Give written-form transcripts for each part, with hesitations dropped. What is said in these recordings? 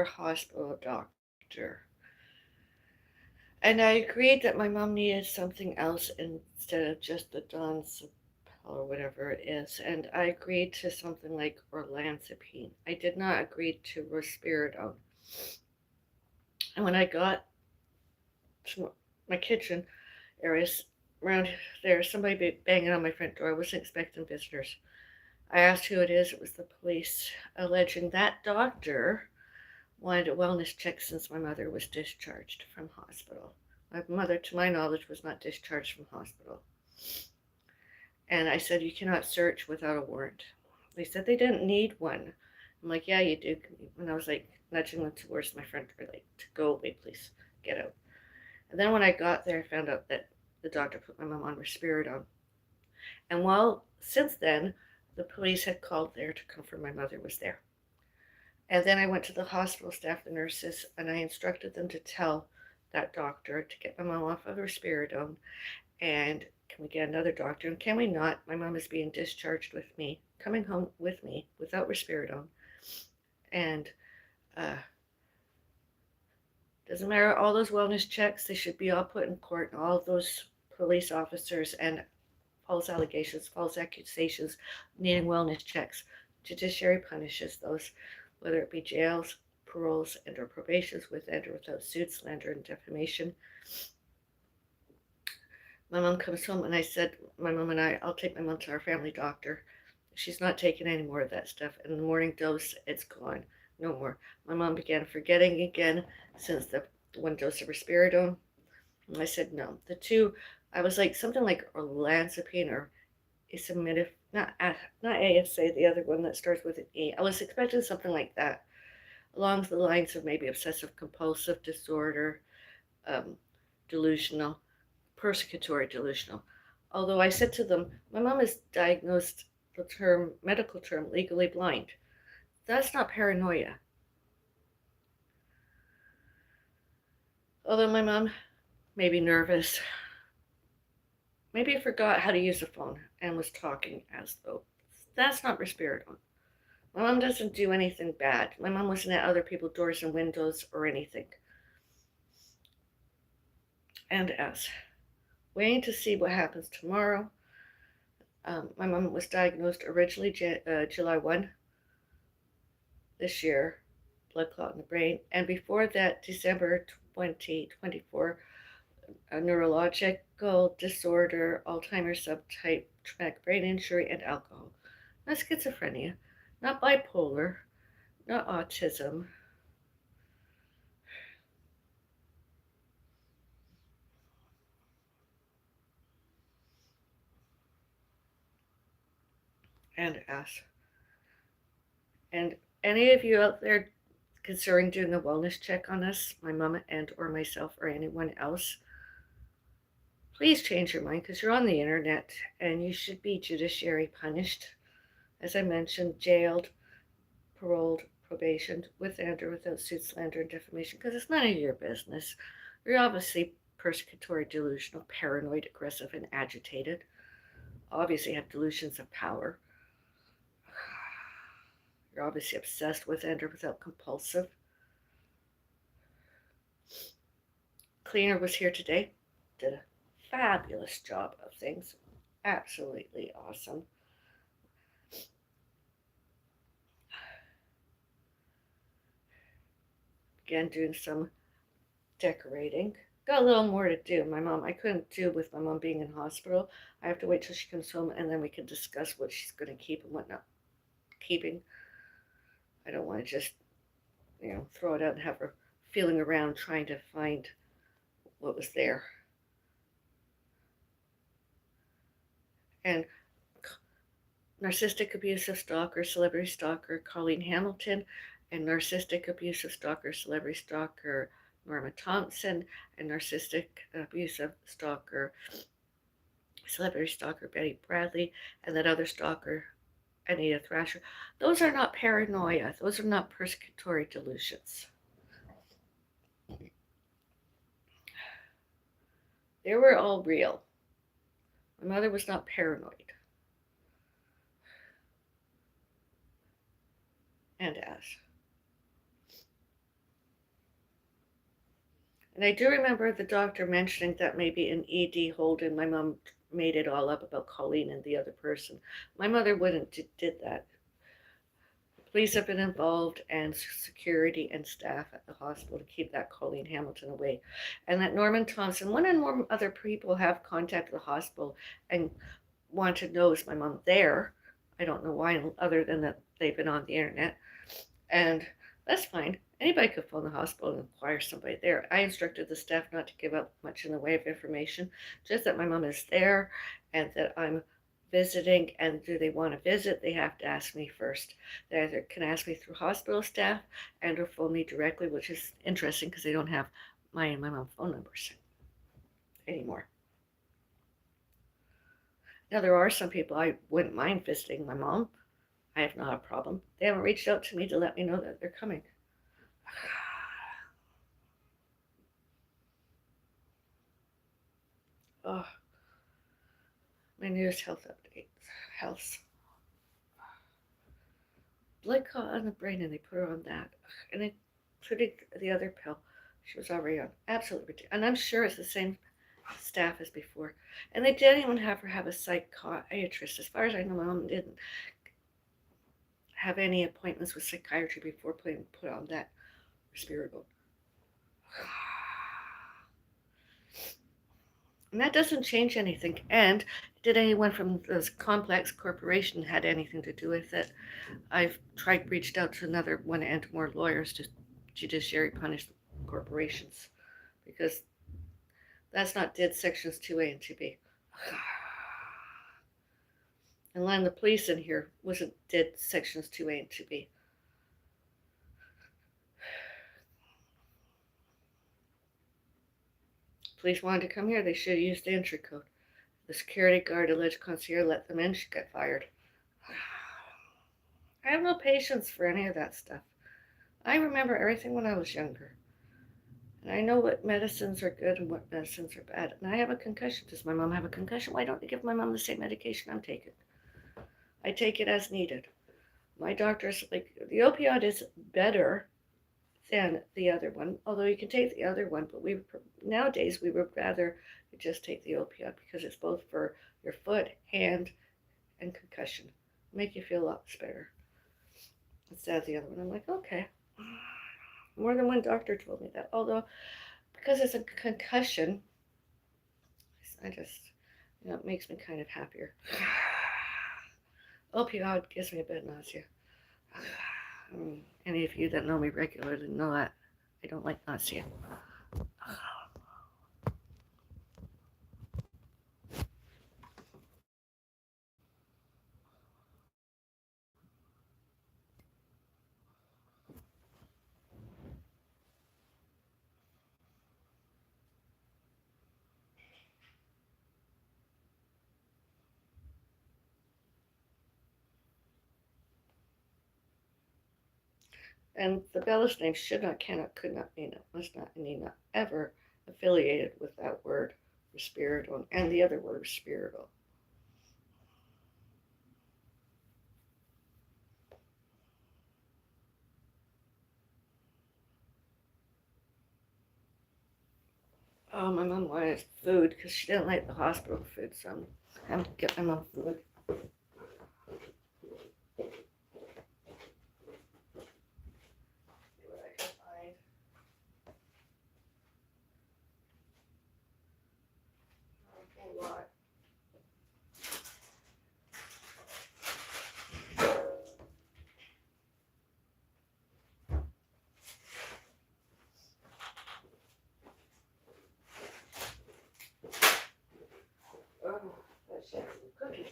hospital doctor. And I agreed that my mom needed something else instead of just the Donzepel or whatever it is. And I agreed to something like olanzapine. I did not agree to risperidone. And when I got to my kitchen areas around there, somebody banging on my front door. I wasn't expecting visitors. I asked who it is. It was the police, alleging that doctor wanted a wellness check since my mother was discharged from hospital. My mother, to my knowledge, was not discharged from hospital. And I said, you cannot search without a warrant. They said they didn't need one. I'm like, yeah, you do. And I was like, nudging them towards my front door, like, to go away, please, get out. And then when I got there, I found out that the doctor put my mom on risperidone. And since then, the police had called there to confirm my mother was there. And then I went to the hospital staff, the nurses, and I instructed them to tell that doctor to get my mom off of risperidone. And can we get another doctor? And can we not? My mom is being discharged with me, coming home with me without risperidone. And doesn't matter, all those wellness checks, they should be all put in court. And all of those police officers and false allegations, false accusations, needing wellness checks. Judiciary punishes those, whether it be jails, paroles, and or probations with and or without suit, slander, and defamation. My mom comes home and I said, my mom and I'll take my mom to our family doctor. She's not taking any more of that stuff. And the morning dose, it's gone. No more. My mom began forgetting again since the one dose of risperidone. And I said no. The two, I was like something like olanzapine or acetaminophen, not ASA, the other one that starts with an E. I was expecting something like that, along the lines of maybe obsessive compulsive disorder, um, delusional, persecutory delusional. Although I said to them, my mom is diagnosed, the medical term, legally blind. That's not paranoia. Although my mom may be nervous, maybe forgot how to use a phone and was talking as though. That's not risperidone. My mom doesn't do anything bad. My mom wasn't at other people's doors and windows or anything. And as waiting to see what happens tomorrow. My mom was diagnosed originally July 1 this year, blood clot in the brain, and before that, December 2024, a neurological disorder, Alzheimer's subtype, traumatic brain injury, and alcohol. Not schizophrenia, not bipolar, not autism. And as. And any of you out there considering doing a wellness check on us, my mom and or myself or anyone else, please change your mind because you're on the internet and you should be judiciary punished. As I mentioned, jailed, paroled, probation, with and or without suit, slander, and defamation, because it's none of your business. You're obviously persecutory, delusional, paranoid, aggressive, and agitated. Obviously have delusions of power. You're obviously obsessed with and or without compulsive. Cleaner was here today, did a fabulous job of things. Absolutely awesome. Again, doing some decorating. Got a little more to do. I couldn't do with my mom being in hospital. I have to wait till she comes home and then we can discuss what she's going to keep and what not keeping. I don't want to just, throw it out and have her feeling around trying to find what was there. And narcissistic abusive stalker, celebrity stalker Colleen Hamilton, and narcissistic abusive stalker, celebrity stalker Norma Thompson, and narcissistic abusive stalker, celebrity stalker Betty Bradley, and that other stalker Anita Thrasher. Those are not paranoia. Those are not persecutory delusions. They were all real. My mother was not paranoid. And as. And I do remember the doctor mentioning that maybe an ED hold, and my mom made it all up about Colleen and the other person. My mother wouldn't did that. Police have been involved, and security and staff at the hospital to keep that Colleen Hamilton away. And that Norman Thompson, one and more other people have contacted the hospital and want to know, is my mom there? I don't know why, other than that they've been on the internet. And that's fine. Anybody could phone the hospital and inquire somebody there. I instructed the staff not to give out much in the way of information, just that my mom is there and that I'm visiting. And do they want to visit? They have to ask me first. They either can ask me through hospital staff and or phone me directly, which is interesting because they don't have my and my mom's phone numbers anymore. Now, there are some people I wouldn't mind visiting my mom. I have not a problem. They haven't reached out to me to let me know that they're coming. Oh, my newest health updates. Health. Blood clot on the brain, and they put her on that. And they including the other pill she was already on. Absolutely ridiculous. And I'm sure it's the same staff as before. And they didn't even have her have a psychiatrist. As far as I know, my mom didn't have any appointments with psychiatry before put on that Risperidone. And that doesn't change anything. And did anyone from this complex corporation had anything to do with it? I've reached out to another one and more lawyers to judiciary punish corporations because that's not did sections 2A and 2B. And letting the police in here wasn't did sections 2A and 2B. Police wanted to come here, they should have used the entry code. The security guard, alleged concierge, let them in, she got fired. I have no patience for any of that stuff. I remember everything when I was younger. And I know what medicines are good and what medicines are bad. And I have a concussion. Does my mom have a concussion? Why don't they give my mom the same medication I'm taking? I take it as needed. My doctor's like, the opioid is better than the other one, although you can take the other one, but nowadays we would rather just take the opioid because it's both for your foot, hand, and concussion. Make you feel a lot better instead of the other one. I'm like, okay. More than one doctor told me that, although because it's a concussion, I just, it makes me kind of happier. Opioid gives me a bit of nausea. Any of you that know me regularly know that I don't like nausea. And the Bellis name should not, cannot, could not, may not, must not, and need not ever affiliated with that word Risperidone and the other word Risperidone. Oh, my mom wanted food because she didn't like the hospital food, so I'm having to get my mom food. Cookies.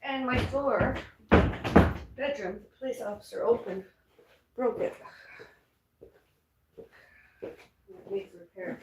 And my door, bedroom, the police officer opened, broke it. It needs repair.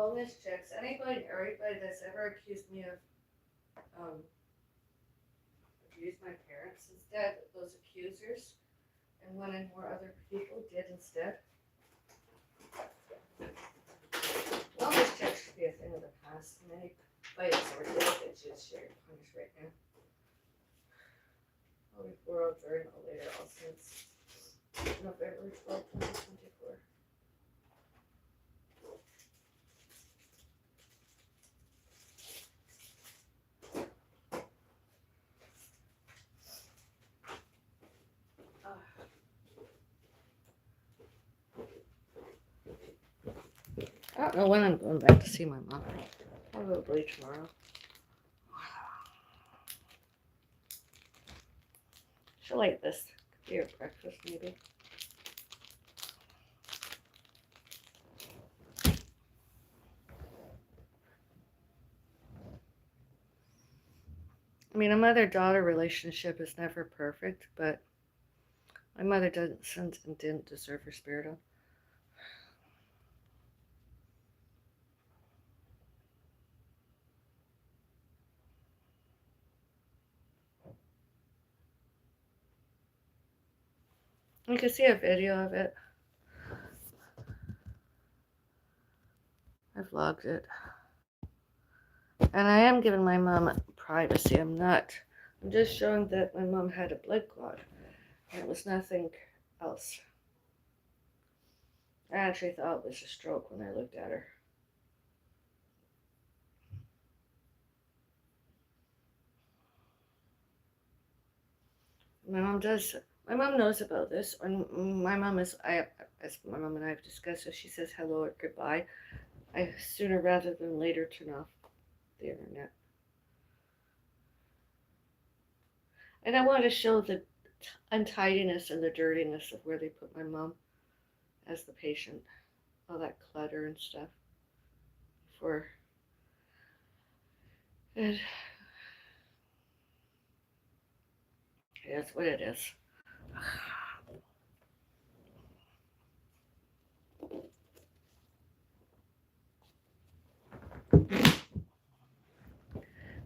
wellness checks. Anybody and everybody that's ever accused me of abused my parents instead, those accusers, and one and more other people did instead. Wellness checks should be a thing of the past, and anybody that's ever did it should share punished right now. All before, all during, all later, all since November 12th, 2024. I don't know when I'm going back to see my mom. Probably tomorrow. She'll like this. Could be her breakfast, maybe. I mean, a mother-daughter relationship is never perfect, but my mother doesn't and didn't deserve her spirit on. You can see a video of it. I vlogged it. And I am giving my mom privacy. I'm just showing that my mom had a blood clot. And it was nothing else. I actually thought it was a stroke when I looked at her. My mom knows about this. And my mom as my mom and I have discussed, if she says hello or goodbye, I sooner rather than later turn off the internet. And I want to show the untidiness and the dirtiness of where they put my mom as the patient. All that clutter and stuff. It is what it is.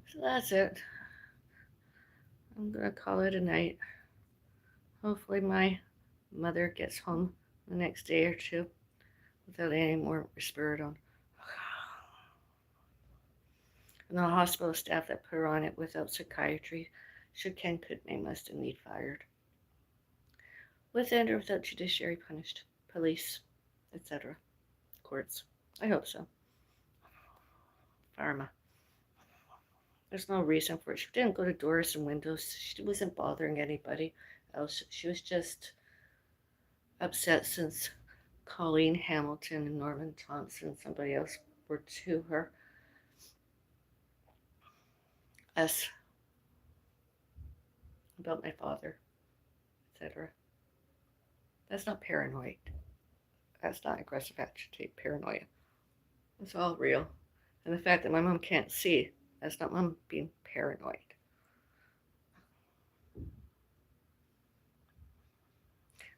So that's it. I'm going to call it a night. Hopefully my mother gets home the next day or two without any more risperidone. And the hospital staff that put her on it without psychiatry should, can, could, may, must, and need fired. With and or without judiciary punished. Police, etc. Courts. I hope so. Pharma. There's no reason for it. She didn't go to doors and windows. She wasn't bothering anybody else. She was just upset since Colleen Hamilton and Norman Thompson and somebody else were to her. Us. About my father, etc. That's not paranoid. That's not aggressive agitate paranoia. It's all real. And the fact that my mom can't see, that's not mom being paranoid.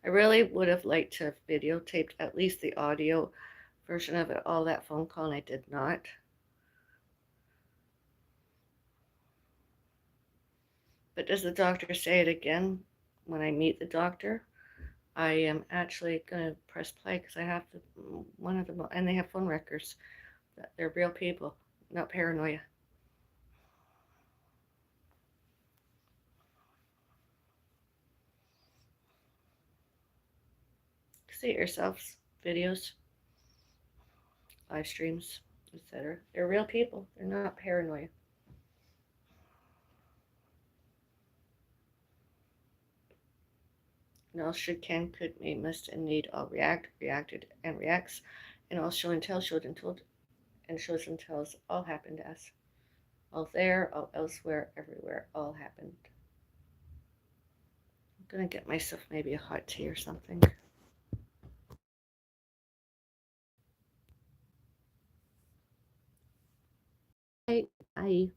I really would have liked to have videotaped at least the audio version of it, all that phone call, and I did not. But does the doctor say it again when I meet the doctor? I am actually going to press play because I have one of them, and they have phone records. They're real people, not paranoia. See it yourselves, videos, live streams, etc. They're real people. They're not paranoia. And all should, can, could, may, must, and need all react, reacted, and reacts, and all show and tell, showed and told, and shows and tells all happened as. All there, all elsewhere, everywhere, all happened. I'm gonna get myself maybe a hot tea or something. Bye.